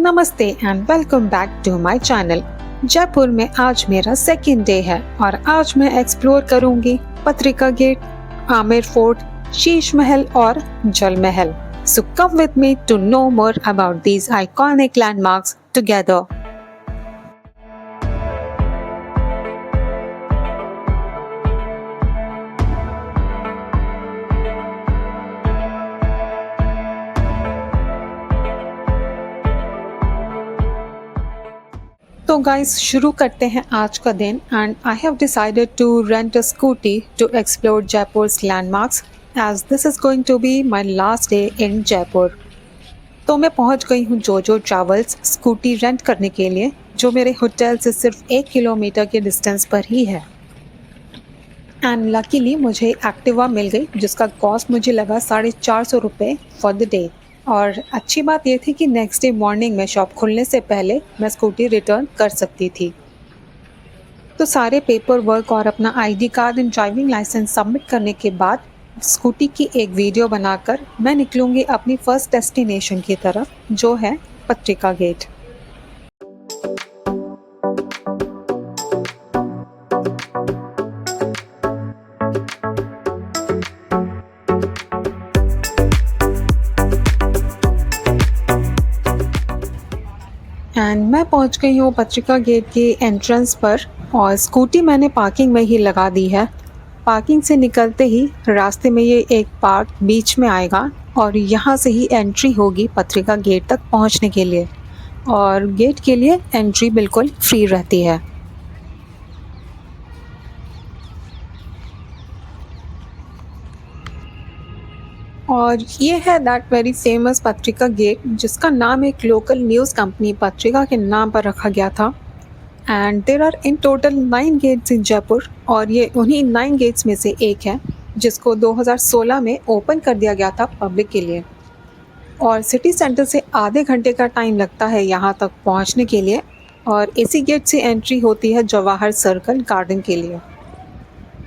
नमस्ते and welcome back to my channel. Jaipur में आज मेरा सेकंड डे है और आज मैं एक्सप्लोर करूंगी पत्रिका गेट, आमेर फोर्ट, शीश महल और जल महल। So come with me to know more about these iconic landmarks together. तो गाइस शुरू करते हैं आज का दिन and I have decided to rent a scooty to explore Jaipur's landmarks as this is going to be my last day in Jaipur. तो मैं पहुंच गई हूं जोजो ट्रैवल्स स्कूटी रेंट करने के लिए, जो मेरे होटल से सिर्फ 1 किलोमीटर के डिस्टेंस पर ही है। एंड लकीली मुझे एक्टिवा मिल गई जिसका कॉस्ट मुझे लगा 450 रुपये फॉर द डे। और अच्छी बात यह थी कि नेक्स्ट डे मॉर्निंग में शॉप खुलने से पहले मैं स्कूटी रिटर्न कर सकती थी। तो सारे पेपर वर्क और अपना ID card and driving licence submit करने के बाद स्कूटी की एक वीडियो बनाकर मैं निकलूँगी अपनी फ़र्स्ट डेस्टिनेशन की तरफ, जो है पत्रिका गेट। एंड मैं पहुंच गई हूँ पत्रिका गेट के एंट्रेंस पर और स्कूटी मैंने पार्किंग में ही लगा दी है। पार्किंग से निकलते ही रास्ते में ये एक पार्क बीच में आएगा और यहाँ से ही एंट्री होगी पत्रिका गेट तक पहुँचने के लिए। और गेट के लिए एंट्री बिल्कुल फ्री रहती है। और ये है दैट वेरी फेमस पत्रिका गेट, जिसका नाम एक लोकल न्यूज़ कंपनी पत्रिका के नाम पर रखा गया था। And there are in total 9 gates in Jaipur और ये उन्हीं 9 गेट्स में से एक है जिसको 2016 में ओपन कर दिया गया था पब्लिक के लिए। और सिटी सेंटर से आधे घंटे का टाइम लगता है यहाँ तक पहुँचने के लिए। और इसी गेट से एंट्री होती है जवाहर सर्कल गार्डन के लिए।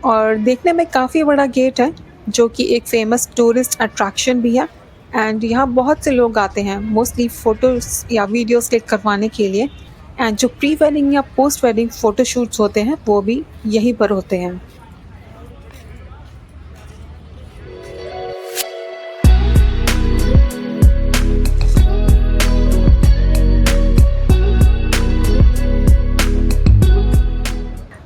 और देखने में काफ़ी बड़ा गेट है जो कि एक फेमस टूरिस्ट अट्रैक्शन भी है। एंड यहाँ बहुत से लोग आते हैं मोस्टली फ़ोटोज़ या वीडियोस क्लिक करवाने के लिए। एंड जो प्री वेडिंग या पोस्ट वेडिंग फ़ोटोशूट्स होते हैं वो भी यहीं पर होते हैं।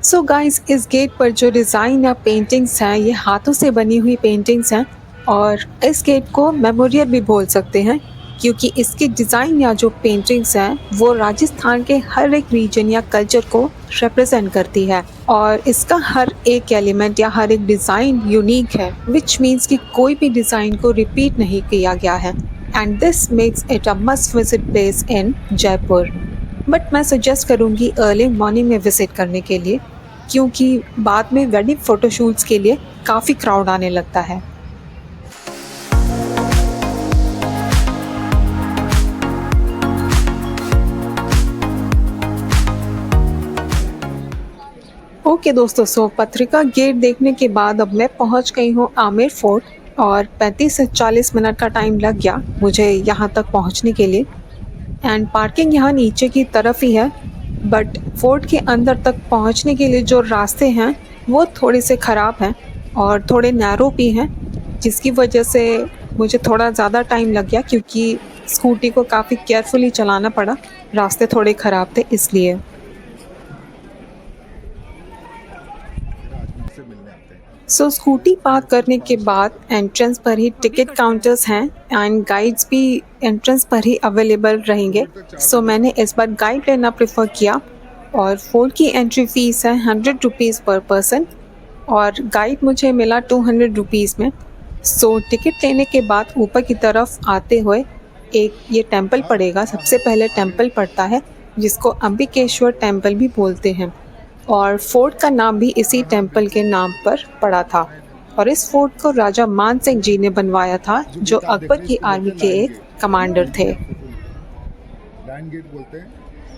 सो गाइस, इस गेट पर जो डिज़ाइन या पेंटिंग्स हैं ये हाथों से बनी हुई पेंटिंग्स हैं। और इस गेट को मेमोरियल भी बोल सकते हैं क्योंकि इसकी डिज़ाइन या जो पेंटिंग्स हैं वो राजस्थान के हर एक रीजन या कल्चर को रिप्रेजेंट करती है। और इसका हर एक एलिमेंट या हर एक डिज़ाइन यूनिक है, विच मीन्स कि कोई भी डिज़ाइन को रिपीट नहीं किया गया है। And this makes it a must visit place in Jaipur. But मैं सजेस्ट करूँगी अर्ली मॉर्निंग में विज़िट करने के लिए, क्योंकि बाद में वेडिंग फ़ोटोशूट्स के लिए काफ़ी क्राउड आने लगता है। ओके दोस्तों, सो पत्रिका गेट देखने के बाद अब मैं पहुंच गई हूँ आमेर फोर्ट और 35 से 40 मिनट का टाइम लग गया मुझे यहाँ तक पहुँचने के लिए। एंड पार्किंग यहाँ नीचे की तरफ ही है, बट फोर्ट के अंदर तक पहुँचने के लिए जो रास्ते हैं वो थोड़े से ख़राब हैं और थोड़े नैरो भी हैं, जिसकी वजह से मुझे थोड़ा ज़्यादा टाइम लग गया क्योंकि स्कूटी को काफ़ी केयरफुली चलाना पड़ा, रास्ते थोड़े ख़राब थे इसलिए। सो स्कूटी पार्क करने के बाद एंट्रेंस पर ही टिकट काउंटर्स हैं एंड गाइड्स भी एंट्रेंस पर ही अवेलेबल रहेंगे। सो मैंने इस बार गाइड लेना प्रेफर किया। और फोर्ट की एंट्री फ़ीस है 100 रुपीज़ पर पर्सन और गाइड मुझे मिला 200 रुपीज़ में। सो टिकट लेने के बाद ऊपर की तरफ आते हुए एक ये टेम्पल पड़ेगा। सबसे पहले टेम्पल पड़ता है जिसको अंबिकेश्वर टेम्पल भी बोलते हैं और फोर्ट का नाम भी इसी टेम्पल के नाम पर पड़ा था। और इस फोर्ट को राजा मान सिंह जी ने बनवाया था, जो अकबर की आर्मी के एक कमांडर थे।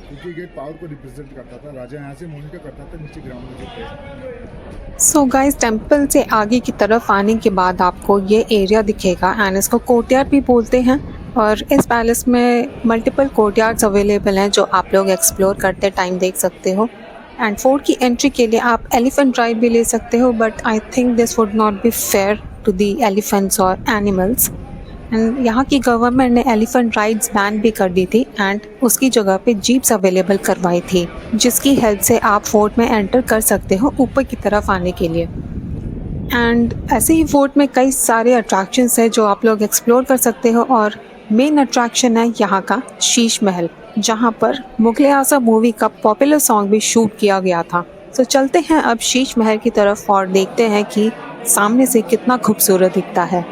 क्योंकि गेट पावर को रिप्रेजेंट करता था, राजा यहाँ से मॉनिटर करता था नीचे ग्राउंड में जो थे। सो गाइस, टेम्पल से आगे की तरफ आने के बाद आपको ये एरिया दिखेगा एंड इसको कोर्टयार्ड भी बोलते हैं। और इस पैलेस में मल्टीपल कोर्टयार्ड्स अवेलेबल हैं जो आप लोग एक्सप्लोर करते टाइम देख सकते हो। एंड फोर्ट की एंट्री के लिए आप एलिफेंट राइड भी ले सकते हो, but I think this would not be fair to the elephants और एनिमल्स। एंड यहाँ की गवर्नमेंट ने एलिफेंट राइड्स बैन भी कर दी थी एंड उसकी जगह पे जीप्स अवेलेबल करवाई थी, जिसकी हेल्प से आप फोर्ट में एंटर कर सकते हो ऊपर की तरफ आने के लिए। एंड ऐसे ही फोर्ट में कई सारे अट्रैक्शंस हैं जो आप लोग एक्सप्लोर कर सकते हो। और मेन अट्रैक्शन है यहाँ का शीश महल, जहाँ पर मुगले आजम मूवी का पॉपुलर सॉन्ग भी शूट किया गया था। तो चलते हैं अब शीश महल की तरफ और देखते हैं कि सामने से कितना खूबसूरत दिखता है।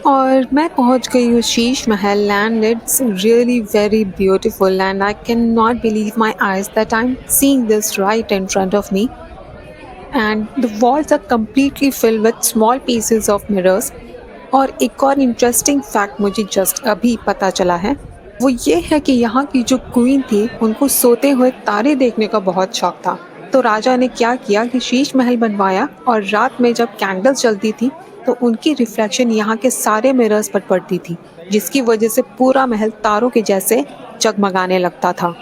और मैं पहुंच गई हूँ Sheesh Mahal land. It's really very beautiful and I can not believe my eyes that I am seeing this right in front of me. And the walls are completely filled with small pieces of mirrors. और एक और interesting fact मुझे just अभी पता चला है, वो ये है कि यहाँ की जो क्वीन थी उनको सोते हुए तारे देखने का बहुत शौक था। तो राजा ने क्या किया कि शीश महल बनवाया और रात में जब कैंडल्स जलती थी तो उनकी रिफ्लेक्शन यहाँ के सारे मिरर्स पर पड़ती थी, जिसकी वजह से पूरा महल तारों के जैसे जगमगाने लगता था।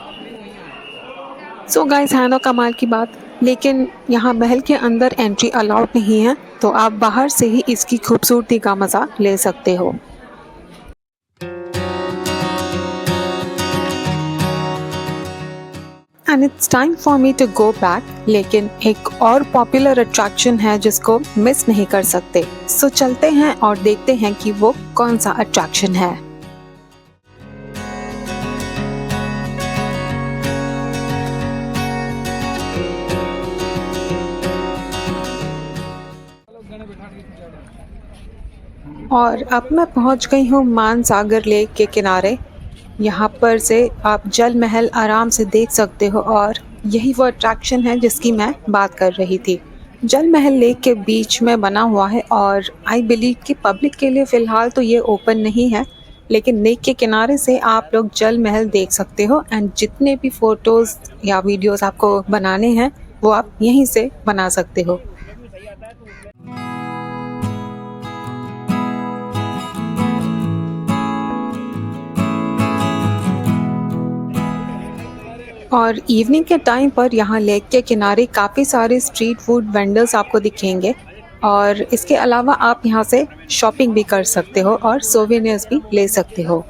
सो गाइस, है ना कमाल की बात। लेकिन यहाँ महल के अंदर एंट्री अलाउड नहीं है, तो आप बाहर से ही इसकी खूबसूरती का मज़ा ले सकते हो। And it's time for me to go back. लेकिन एक और पॉपुलर अट्रैक्शन है जिसको मिस नहीं कर सकते। सो चलते हैं और देखते हैं कि वो कौन सा अट्रैक्शन है। और अब मैं पहुंच गई हूँ मानसागर लेक के किनारे। यहाँ पर से आप जल महल आराम से देख सकते हो और यही वो अट्रैक्शन है जिसकी मैं बात कर रही थी। जल महल लेक के बीच में बना हुआ है और आई बिलीव कि पब्लिक के लिए फ़िलहाल तो ये ओपन नहीं है, लेकिन लेक के किनारे से आप लोग जल महल देख सकते हो। एंड जितने भी फ़ोटोज़ या वीडियोज़ आपको बनाने हैं वो आप यहीं से बना सकते हो। और इवनिंग के टाइम पर यहाँ लेक के किनारे काफ़ी सारे स्ट्रीट फूड वेंडर्स आपको दिखेंगे। और इसके अलावा आप यहाँ से शॉपिंग भी कर सकते हो और सोवेनियर्स भी ले सकते हो।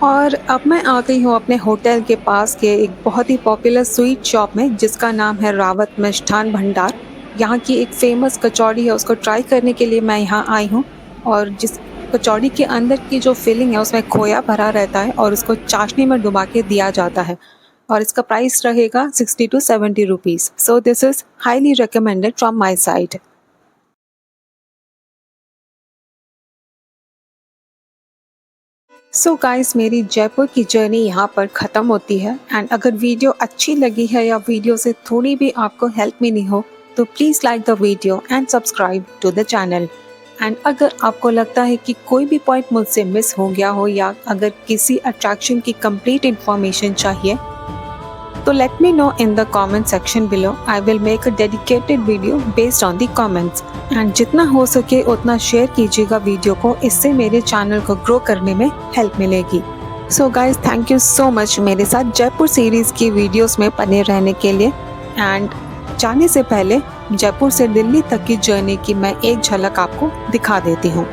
और अब मैं आ गई हूँ अपने होटल के पास के एक बहुत ही पॉपुलर स्वीट शॉप में, जिसका नाम है रावत मिष्ठान भंडार। यहाँ की एक फेमस कचौड़ी है, उसको ट्राई करने के लिए मैं यहाँ आई हूँ। और जिस कचौड़ी के अंदर की जो फिलिंग है उसमें खोया भरा रहता है और उसको चाशनी में डुबा के दिया जाता है। और इसका प्राइस रहेगा 60 to 70 rupees. So this is highly recommended from my side. So guys, मेरी जयपुर की जर्नी यहाँ पर ख़त्म होती है। एंड अगर वीडियो अच्छी लगी है या वीडियो से थोड़ी भी आपको हेल्प मिली हो तो please like the video and subscribe to the channel. And अगर आपको लगता है कि कोई भी पॉइंट मुझसे मिस हो गया हो या अगर किसी अट्रैक्शन की कंप्लीट इन्फॉर्मेशन चाहिए तो let me know in the comment section below. I will make a dedicated video based on the comments. And जितना हो सके उतना शेयर कीजिएगा वीडियो को, इससे मेरे चैनल को ग्रो करने में हेल्प मिलेगी। So guys, thank you so much मेरे साथ जयपुर सीरीज़ की वीडियोस में बने रहने के लिए। एंड जाने से पहले जयपुर से दिल्ली तक की जर्नी की मैं एक झलक आपको दिखा देती हूँ।